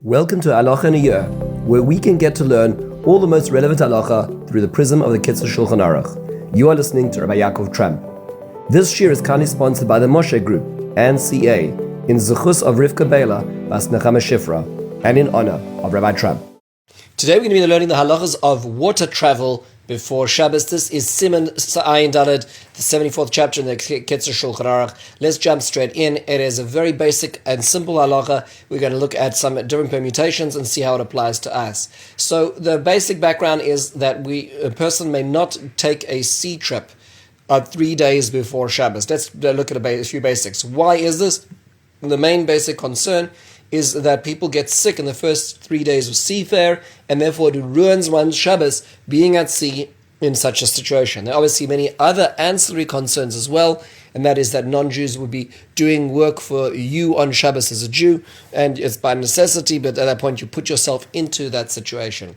Welcome to Halacha in a Year, where we can get to learn all the most relevant halacha through the prism of the Kitzur Shulchan Aruch. You are listening to Rabbi Ya'akov Trump. This year is kindly sponsored by the Moshe Group and CA in zechus of Rivka Biela, bas נחמה שיפרה, and in honor of Rabbi Trump. Today we're going to be learning the halachas of water travel before Shabbos. This is Siman Ayin Daled, the 74th chapter in the Kitzur Shulchan Aruch. Let's jump straight in. It is a very basic and simple halacha. We're going to look at some different permutations and see how it applies to us. So the basic background is that a person may not take a sea trip 3 days before Shabbos. Let's look at a few basics. Why is this? The main basic concern is that people get sick in the first 3 days of seafair, and therefore it ruins one's Shabbos being at sea in such a situation. There are obviously many other ancillary concerns as well, and that is that non-Jews would be doing work for you on Shabbos as a Jew, and it's by necessity, but at that point you put yourself into that situation.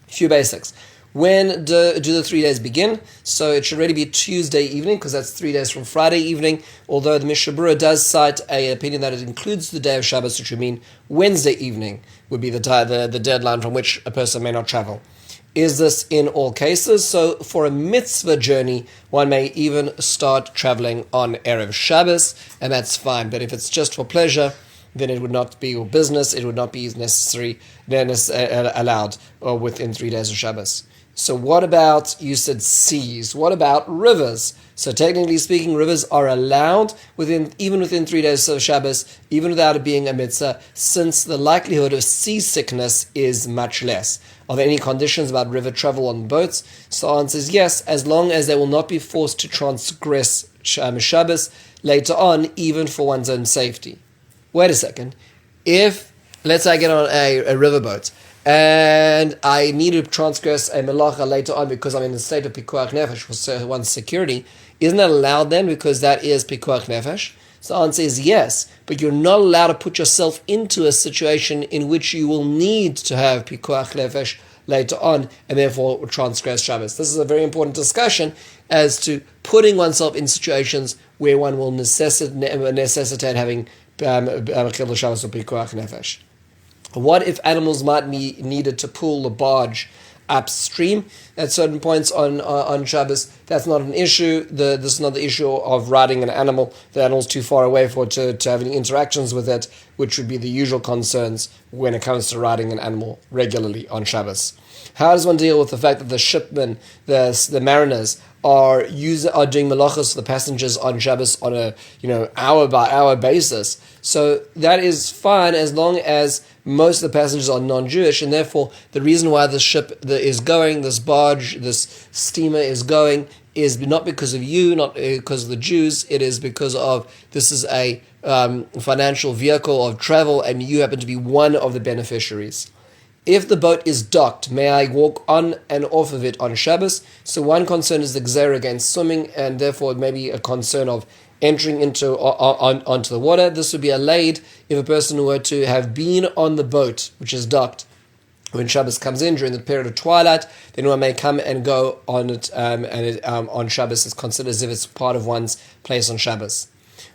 A few basics. When do the 3 days begin? So it should already be Tuesday evening, because that's 3 days from Friday evening, although the Mishnah Berurah does cite an opinion that it includes the day of Shabbos, which would mean Wednesday evening would be the deadline from which a person may not travel. Is this in all cases? So for a mitzvah journey, one may even start traveling on Erev Shabbos, and that's fine. But if it's just for pleasure, then it would not be your business, it would not be allowed or within 3 days of Shabbos. So what about, you said seas, what about rivers? So technically speaking, rivers are allowed even within 3 days of Shabbos, even without it being a mitzvah, since the likelihood of seasickness is much less. Are there any conditions about river travel on boats? So the answer is yes, as long as they will not be forced to transgress Shabbos later on, even for one's own safety. Wait a second. If, let's say I get on a riverboat, and I need to transgress a melacha later on because I'm in a state of pikuach nefesh for one's security, isn't that allowed then because that is pikuach nefesh? So the answer is yes, but you're not allowed to put yourself into a situation in which you will need to have pikuach nefesh later on and therefore transgress Shabbos. This is a very important discussion as to putting oneself in situations where one will necessitate having chilul Shabbos or pikuach nefesh. What if animals might be needed to pull the barge upstream at certain points on Shabbos? That's not an issue. This is not the issue of riding an animal. The animal's too far away to have any interactions with it, which would be the usual concerns when it comes to riding an animal regularly on Shabbos. How does one deal with the fact that the shipmen, the mariners, are doing malachas for the passengers on Shabbos on a hour by hour basis? So that is fine as long as most of the passengers are non-Jewish, and therefore the reason why the ship is going, this barge, this steamer is going, is not because of you, not because of the Jews. It is because of this is a financial vehicle of travel, and you happen to be one of the beneficiaries. If the boat is docked, may I walk on and off of it on Shabbos? So one concern is the gzeira against swimming, and therefore it may be a concern of entering onto the water. This would be allayed if a person were to have been on the boat, which is docked, when Shabbos comes in during the period of twilight, then one may come and go on it, on Shabbos is considered as if it's part of one's place on Shabbos.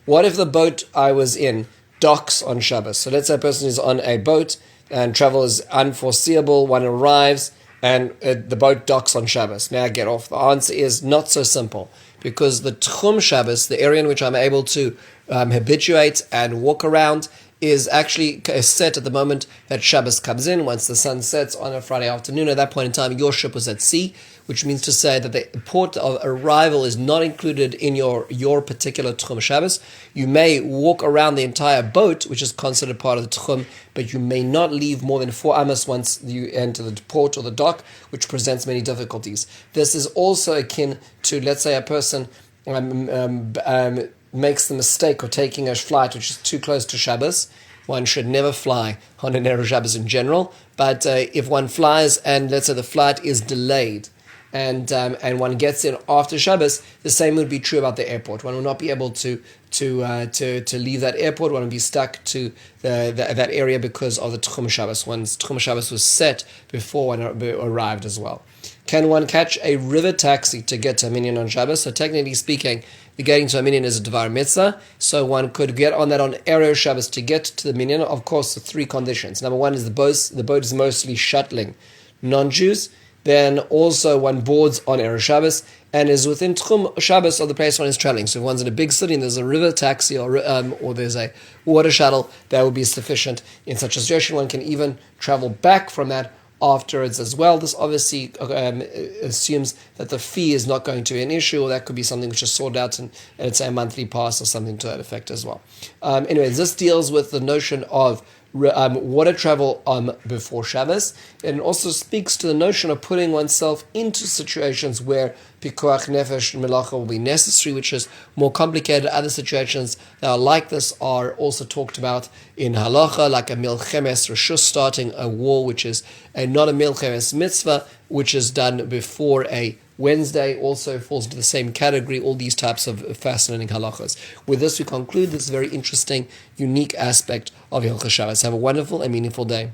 What if the boat I was in docks on Shabbos? So let's say a person is on a boat, and travel is unforeseeable, one arrives, and the boat docks on Shabbos. May I get off? The answer is not so simple, because the Tchum Shabbos, the area in which I'm able to habituate and walk around, is actually set at the moment that Shabbos comes in. Once the sun sets on a Friday afternoon, at that point in time, your ship was at sea, which means to say that the port of arrival is not included in your particular Tchum Shabbos. You may walk around the entire boat, which is considered part of the Tchum, but you may not leave more than 4 amos once you enter the port or the dock, which presents many difficulties. This is also akin to, let's say, a person makes the mistake of taking a flight which is too close to Shabbos. One should never fly on an Erev Shabbos in general, but if one flies and let's say the flight is delayed and one gets in after Shabbos, the same would be true about the airport. One will not be able to leave that airport. One will be stuck to that area because of the Tchum Shabbos. One's Tchum Shabbos was set before one arrived as well. Can one catch a river taxi to get to a minyan on Shabbos? So technically speaking, the getting to a minyan is a Dvar Mitzvah, so one could get on that on Erev Shabbos to get to the minyan. Of course, the three conditions. Number one is the boat is mostly shuttling non-Jews. Then also one boards on Erev Shabbos and is within Tchum Shabbos of the place one is traveling. So if one's in a big city and there's a river taxi or there's a water shuttle, that would be sufficient. In such a situation, one can even travel back from that afterwards as well. This obviously assumes that the fee is not going to be an issue, or that could be something which is sorted out and it's a monthly pass or something to that effect as well. Anyways, this deals with the notion of water travel before Shabbos, and it also speaks to the notion of putting oneself into situations where pikuach nefesh and melacha will be necessary, which is more complicated. Other situations that are like this are also talked about in Halacha, like a milchemes reshus, starting a war, which is not a milchemes mitzvah, which is done before a Wednesday, also falls into the same category, all these types of fascinating halachas. With this, we conclude this very interesting, unique aspect of Hilchos Shabbos. Have a wonderful and meaningful day.